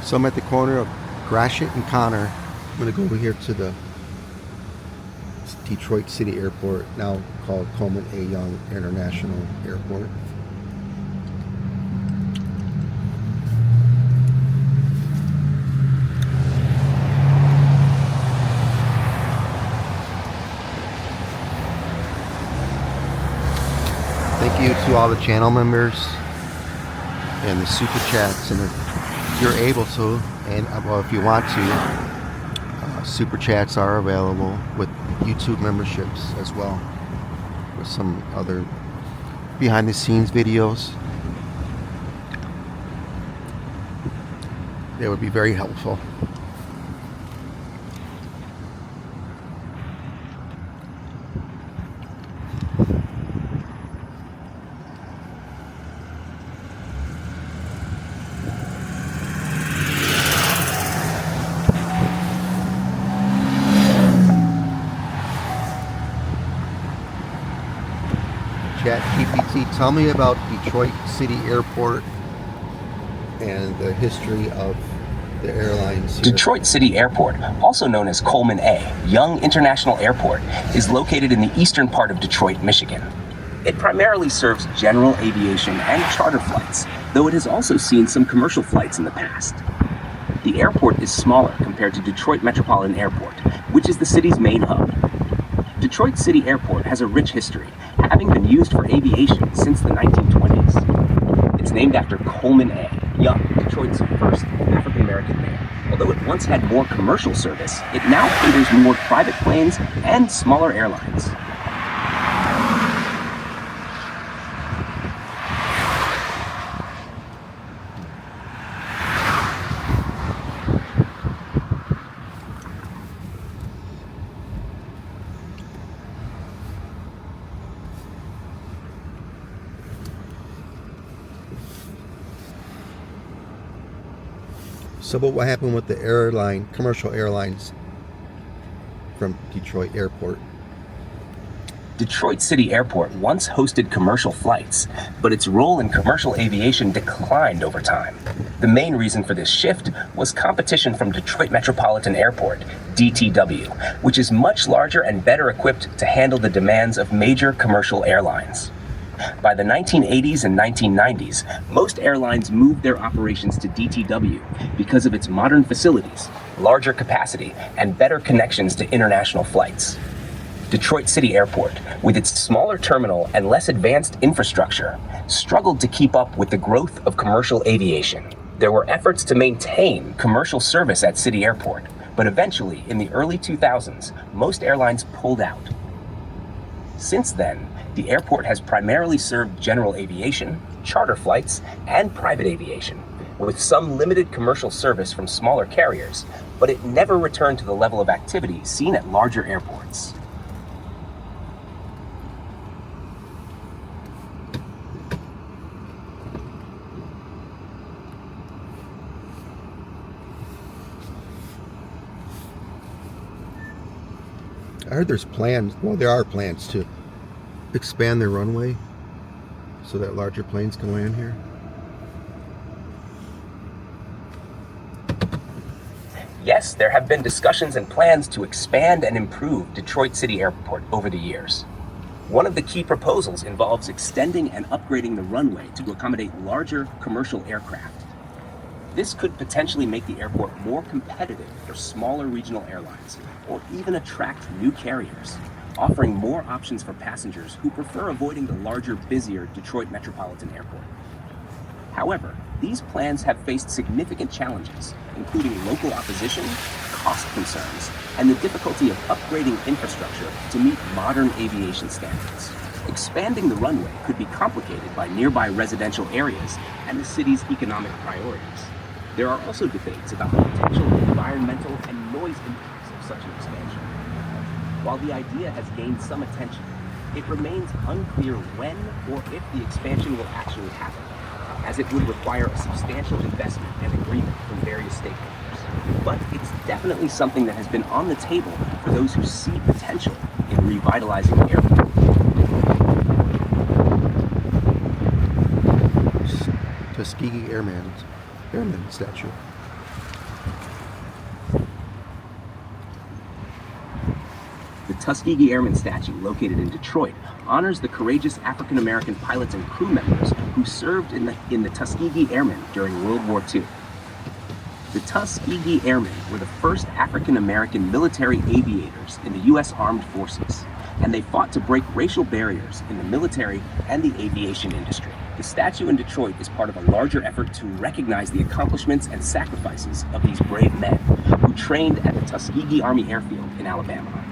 So I'm at the corner of Gratiot and Connor. I'm going to go over here to the Detroit City Airport, now called Coleman A International Airport. Thank you to all the channel members and the super chats, and if you're able to, and well, if you want to, super chats are available with YouTube memberships as well, with some other behind the scenes videos. They would be very helpful. ChatGPT, tell me about Detroit City Airport and the history of the airlines here. Detroit City Airport, also known as Coleman A, Young International Airport, is located in the eastern part of Detroit, Michigan. It primarily serves general aviation and charter flights, though it has also seen some commercial flights in the past. The airport is smaller compared to Detroit Metropolitan Airport, which is the city's main hub. Detroit City Airport has a rich history, having been used for aviation since the 1920s. It's named after Coleman A, Young, Detroit's first African-American mayor. Although it once had more commercial service, it now caters more private planes and smaller airlines. So, but what happened with the commercial airlines from Detroit Airport? Detroit City Airport once hosted commercial flights, but its role in commercial aviation declined over time. The main reason for this shift was competition from Detroit Metropolitan Airport, DTW, which is much larger and better equipped to handle the demands of major commercial airlines. By the 1980s and 1990s, most airlines moved their operations to DTW because of its modern facilities, larger capacity, and better connections to international flights. Detroit City Airport, with its smaller terminal and less advanced infrastructure, struggled to keep up with the growth of commercial aviation. There were efforts to maintain commercial service at City Airport, but eventually, in the early 2000s, most airlines pulled out. Since then, the airport has primarily served general aviation, charter flights, and private aviation, with some limited commercial service from smaller carriers, but it never returned to the level of activity seen at larger airports. I heard there's plans, well, there are plans to expand their runway so that larger planes can land here. Yes, there have been discussions and plans to expand and improve Detroit City Airport over the years. One of the key proposals involves extending and upgrading the runway to accommodate larger commercial aircraft. This could potentially make the airport more competitive for smaller regional airlines, or even attract new carriers, offering more options for passengers who prefer avoiding the larger, busier Detroit Metropolitan Airport. However, these plans have faced significant challenges, including local opposition, cost concerns, and the difficulty of upgrading infrastructure to meet modern aviation standards. Expanding the runway could be complicated by nearby residential areas and the city's economic priorities. There are also debates about the potential environmental and noise impacts of such an expansion. While the idea has gained some attention, it remains unclear when or if the expansion will actually happen, as it would require a substantial investment and agreement from various stakeholders. But it's definitely something that has been on the table for those who see potential in revitalizing the airport. Tuskegee Airman statue. Tuskegee Airman statue located in Detroit honors the courageous African-American pilots and crew members who served in the Tuskegee Airmen during World War II. The Tuskegee Airmen were the first African-American military aviators in the U.S. Armed Forces, and they fought to break racial barriers in the military and the aviation industry. The statue in Detroit is part of a larger effort to recognize the accomplishments and sacrifices of these brave men who trained at the Tuskegee Army Airfield in Alabama.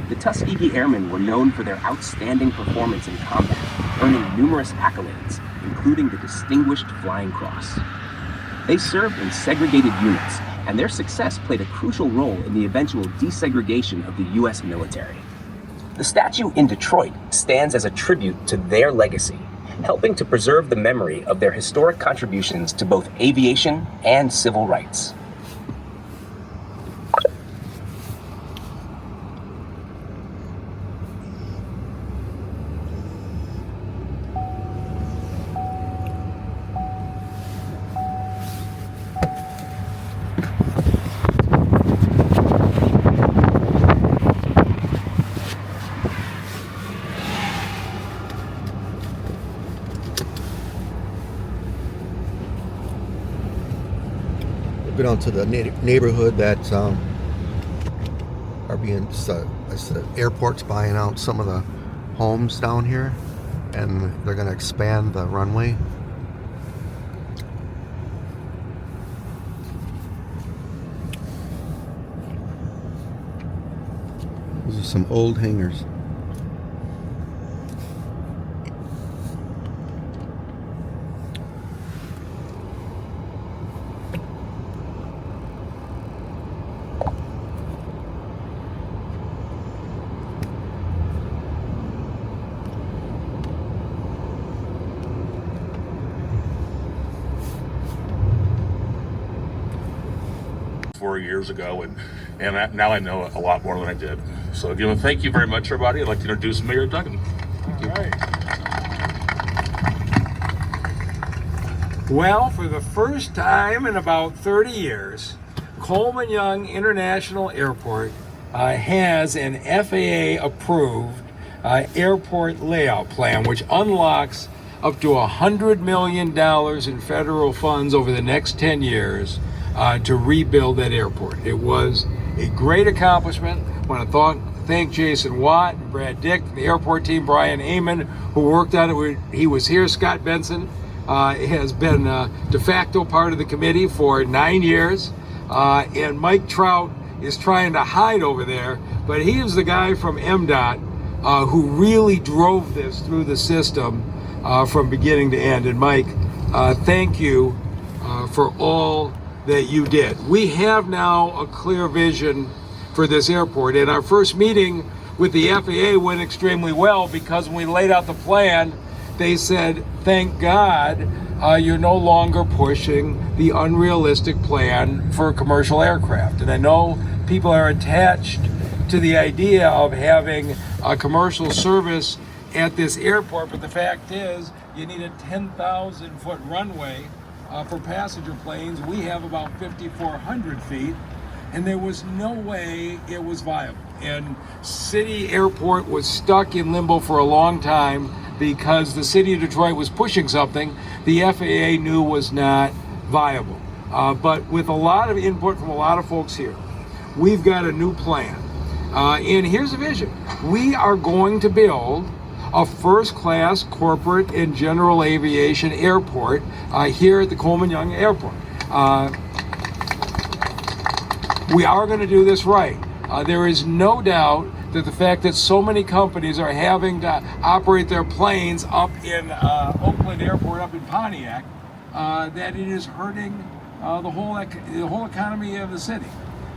The Tuskegee Airmen were known for their outstanding performance in combat, earning numerous accolades, including the Distinguished Flying Cross. They served in segregated units, and their success played a crucial role in the eventual desegregation of the U.S. military. The statue in Detroit stands as a tribute to their legacy, helping to preserve the memory of their historic contributions to both aviation and civil rights. Go down to the neighborhood that are being the airport's buying out some of the homes down here, and they're going to expand the runway. These are some old hangars. 4 years ago, and now I know a lot more than I did. So again, thank you very much, everybody. I'd like to introduce Mayor Duggan. All right. Well, for the first time in about 30 years, Coleman Young International Airport has an FAA-approved airport layout plan, which unlocks up to $100 million in federal funds over the next 10 years to rebuild that airport. It was a great accomplishment. I want to thank Jason Watt and Brad Dick, the airport team, Brian Amon, who worked on it. He was here. Scott Benson has been de facto part of the committee for 9 years. And Mike Trout is trying to hide over there, but he is the guy from MDOT who really drove this through the system from beginning to end. And Mike, thank you for all that you did. We have now a clear vision for this airport, and our first meeting with the FAA went extremely well, because when we laid out the plan, they said, thank God you're no longer pushing the unrealistic plan for commercial aircraft. And I know people are attached to the idea of having a commercial service at this airport, but the fact is you need a 10,000 foot runway for passenger planes. We have about 5,400 feet, and there was no way it was viable. And City Airport was stuck in limbo for a long time because the city of Detroit was pushing something the FAA knew was not viable. But with a lot of input from a lot of folks here, we've got a new plan. And here's the vision. We are going to build a first-class corporate and general aviation airport here at the Coleman Young Airport. We are going to do this right. There is no doubt that the fact that so many companies are having to operate their planes up in Oakland Airport, up in Pontiac, that it is hurting the whole economy of the city.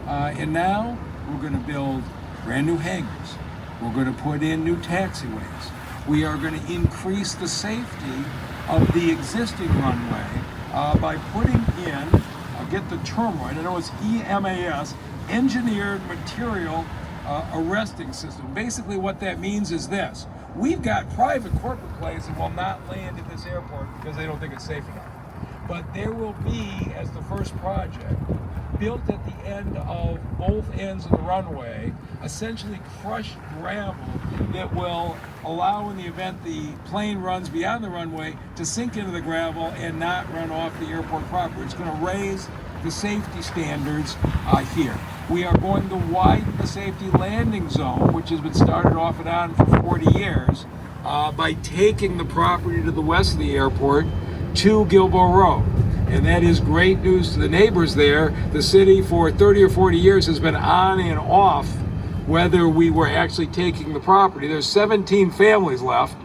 And now we're going to build brand new hangars. We're going to put in new taxiways. We are going to increase the safety of the existing runway by putting in, I'll get the term right, I know it's EMAS, Engineered Material Arresting System. Basically what that means is this: we've got private corporate planes that will not land at this airport because they don't think it's safe enough. But there will be, as the first project, built at the end of both ends of the runway, essentially crushed gravel that will allow, in the event the plane runs beyond the runway, to sink into the gravel and not run off the airport proper. It's going to raise the safety standards here. We are going to widen the safety landing zone, which has been started off and on for 40 years, by taking the property to the west of the airport to Gilboa Road. And that is great news to the neighbors there. The city for 30 or 40 years has been on and off whether we were actually taking the property. There's 17 families left.